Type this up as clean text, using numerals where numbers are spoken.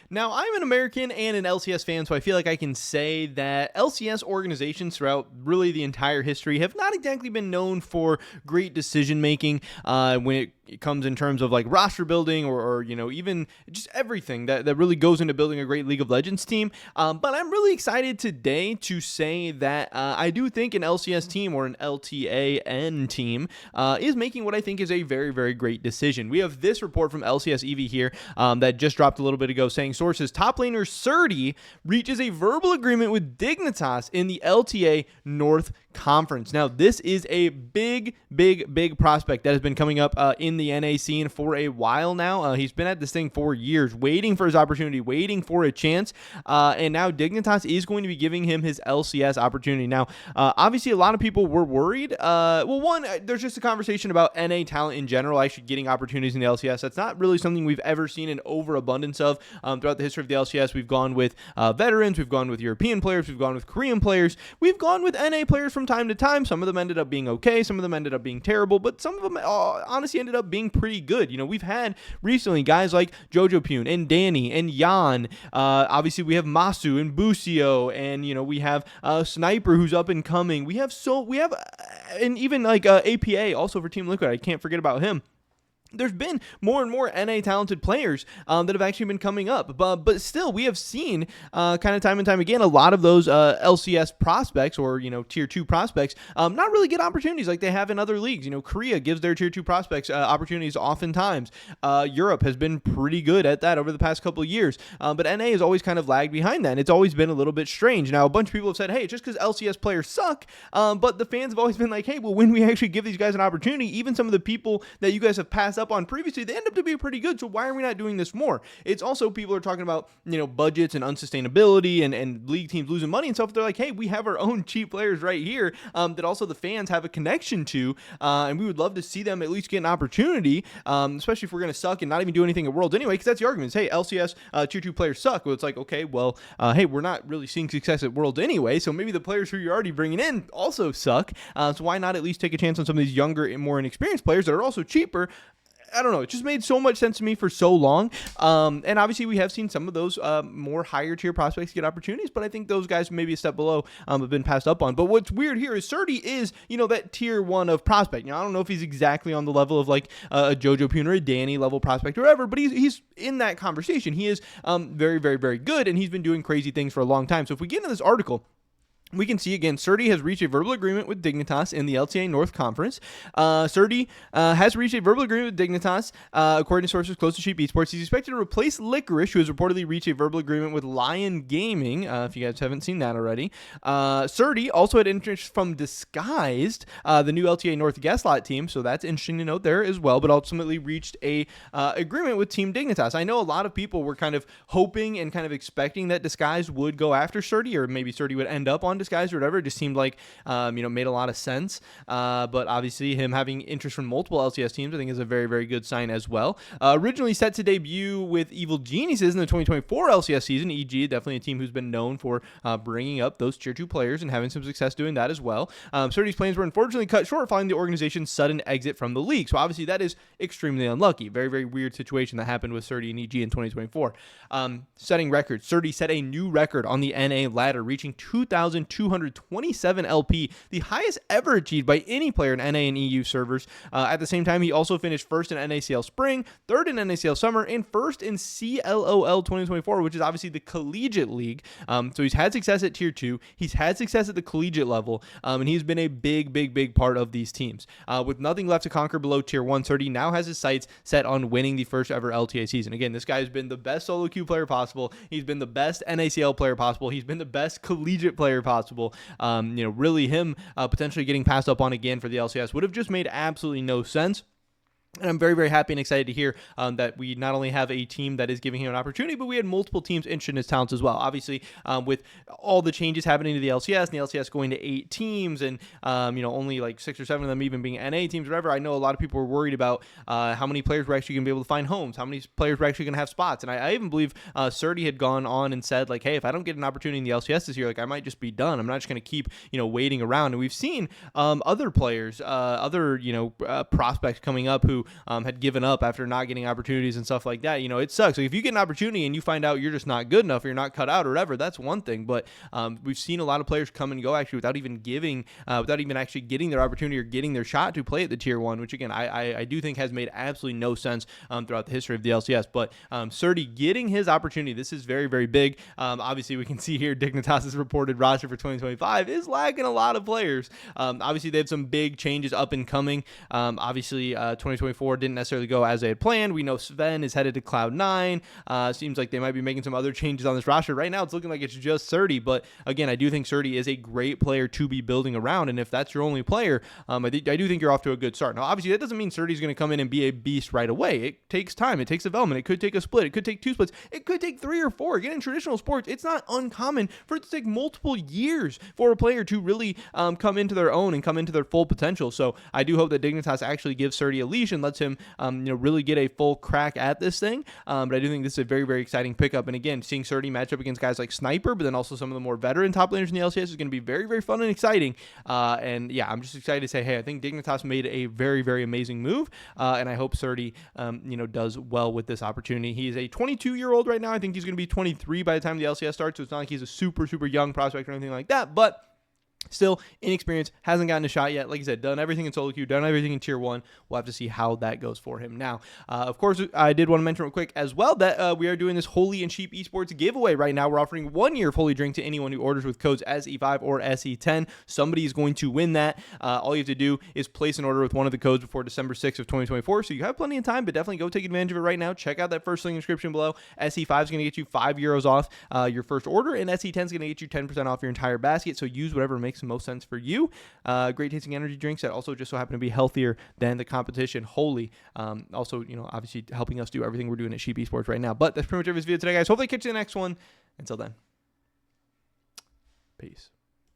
Now, I'm an American and an LCS fan, so I feel like I can say that LCS organizations throughout really the entire history have not exactly been known for great decision making when it comes in terms of like roster building or even just everything that really goes into building a great League of Legends team. But I'm really excited today to say that I do think an LCS team or an LTAN team is making what I think is a very, very great decision. We have this report from LCS EV here that just dropped a little bit ago saying sources top laner Srtty reaches a verbal agreement with Dignitas in the LTA North Conference. Now, this is a big prospect that has been coming up in the NA scene for a while now. He's been at this thing for years, waiting for his opportunity, waiting for a chance, and now Dignitas is going to be giving him his LCS opportunity. Now, obviously, a lot of people were worried. One, there's just a conversation about NA talent in general actually getting opportunities in the LCS. That's not really something we've ever seen an overabundance of throughout the history of the LCS. We've gone with veterans, we've gone with European players, we've gone with Korean players, we've gone with NA players from time to time. Some of them ended up being okay, some of them ended up being terrible, but some of them honestly ended up being pretty good. We've had recently guys like Jojo Pune and Danny and Jan. Obviously, we have Masu and Busio, and we have Sniper who's up and coming. We have and even like APA also for Team Liquid. I can't forget about him. There's been more and more NA talented players that have actually been coming up, but still we have seen kind of time and time again a lot of those LCS prospects or tier 2 prospects not really get opportunities like they have in other leagues. Korea gives their tier 2 prospects opportunities oftentimes. Europe has been pretty good at that over the past couple of years, but NA has always kind of lagged behind that, and it's always been a little bit strange. Now, a bunch of people have said, hey, just because LCS players suck, but the fans have always been like, hey, well, when we actually give these guys an opportunity, even some of the people that you guys have passed up on previously, they end up to be pretty good. So why are we not doing this more? It's also people are talking about budgets and unsustainability and league teams losing money and stuff. They're like, hey, we have our own cheap players right here that also the fans have a connection to, and we would love to see them at least get an opportunity, especially if we're going to suck and not even do anything at Worlds anyway, because that's the argument. Hey, LCS tier 2 players suck. Well, it's like, okay, well, hey, we're not really seeing success at Worlds anyway, so maybe the players who you're already bringing in also suck. So why not at least take a chance on some of these younger and more inexperienced players that are also cheaper? I don't know. It just made so much sense to me for so long. And obviously we have seen some of those more higher tier prospects get opportunities, but I think those guys maybe a step below have been passed up on. But what's weird here is Srtty is, that tier 1 of prospect. I don't know if he's exactly on the level of like a Jojo Pune or a Danny level prospect or whatever, but he's in that conversation. He is very, very, very good, and he's been doing crazy things for a long time. So if we get into this article, we can see again, Srtty has reached a verbal agreement with Dignitas in the LTA North Conference. Srtty has reached a verbal agreement with Dignitas, according to sources close to Sheep Esports. He's expected to replace Licorice, who has reportedly reached a verbal agreement with Lion Gaming, if you guys haven't seen that already. Srtty also had interest from Disguised, the new LTA North guest lot team, so that's interesting to note there as well, but ultimately reached a agreement with Team Dignitas. I know a lot of people were kind of hoping and kind of expecting that Disguised would go after Srtty, or maybe Srtty would end up on Disguise or whatever. It just seemed like made a lot of sense, but obviously him having interest from multiple LCS teams I think is a very, very good sign as well. Originally set to debut with Evil Geniuses in the 2024 LCS season, EG definitely a team who's been known for bringing up those tier 2 players and having some success doing that as well. Srtty's plans were unfortunately cut short following the organization's sudden exit from the league, so obviously that is extremely unlucky. Very, very weird situation that happened with Srtty and EG in 2024. Setting records, Srtty set a new record on the NA ladder, reaching 2,227 LP, the highest ever achieved by any player in NA and EU servers. At the same time, he also finished first in NACL Spring, third in NACL Summer, and first in CLOL 2024, which is obviously the collegiate league. So he's had success at tier 2, he's had success at the collegiate level, and he's been a big part of these teams. With nothing left to conquer below tier 1, Srtty now has his sights set on winning the first ever LTA season. Again, this guy has been the best solo queue player possible, he's been the best NACL player possible, he's been the best collegiate player possible. Really him potentially getting passed up on again for the LCS would have just made absolutely no sense. And I'm very, very happy and excited to hear that we not only have a team that is giving him an opportunity, but we had multiple teams interested in his talents as well. Obviously, with all the changes happening to the LCS, and the LCS going to 8 teams, and only like 6 or 7 of them even being NA teams, or whatever. I know a lot of people were worried about how many players were actually going to be able to find homes, how many players were actually going to have spots. And I even believe Srtty had gone on and said, like, hey, if I don't get an opportunity in the LCS this year, like I might just be done. I'm not just going to keep waiting around. And we've seen other players, other prospects coming up who who had given up after not getting opportunities and stuff like that. It sucks. Like if you get an opportunity and you find out you're just not good enough or you're not cut out or whatever, that's one thing. But we've seen a lot of players come and go actually without even actually getting their opportunity or getting their shot to play at the tier 1, which again, I do think has made absolutely no sense throughout the history of the LCS. But Srtty getting his opportunity, this is very, very big. Obviously, we can see here Dignitas' reported roster for 2025 is lagging a lot of players. Obviously, they have some big changes up and coming. Obviously, 2024 didn't necessarily go as they had planned. We know Sven is headed to Cloud9. Seems like they might be making some other changes on this roster. Right now, it's looking like it's just Srtty. But again, I do think Srtty is a great player to be building around. And if that's your only player, I do think you're off to a good start. Now, obviously, that doesn't mean Srtty's going to come in and be a beast right away. It takes time. It takes development. It could take a split. It could take 2 splits. It could take 3 or 4. Again, in traditional sports, it's not uncommon for it to take multiple years for a player to really come into their own and come into their full potential. So I do hope that Dignitas actually gives Srtty a leash and lets him really get a full crack at this thing. But I do think this is a very, very exciting pickup. And again, seeing Srtty match up against guys like Sniper, but then also some of the more veteran top laners in the LCS is going to be very, very fun and exciting. And yeah, I'm just excited to say, hey, I think Dignitas made a very, very amazing move. And I hope Srtty, does well with this opportunity. He is a 22-year-old right now. I think he's going to be 23 by the time the LCS starts. So it's not like he's a super, super young prospect or anything like that. But still inexperienced, hasn't gotten a shot yet. Like I said, done everything in solo queue, done everything in tier 1. We'll have to see how that goes for him. Now, of course, I did want to mention real quick as well that we are doing this Holy and Cheap Esports giveaway right now. We're offering 1 year of Holy Drink to anyone who orders with codes SE5 or SE10. Somebody is going to win that. All you have to do is place an order with one of the codes before December 6th of 2024. So you have plenty of time, but definitely go take advantage of it right now. Check out that first link in the description below. SE5 is going to get you €5 off your first order, and SE10 is going to get you 10% off your entire basket. So use whatever makes the most sense for you. Great tasting energy drinks that also just so happen to be healthier than the competition. Holy. Also, obviously helping us do everything we're doing at Sheep Esports right now. But that's pretty much every video today, guys. Hopefully catch you in the next one. Until then, peace.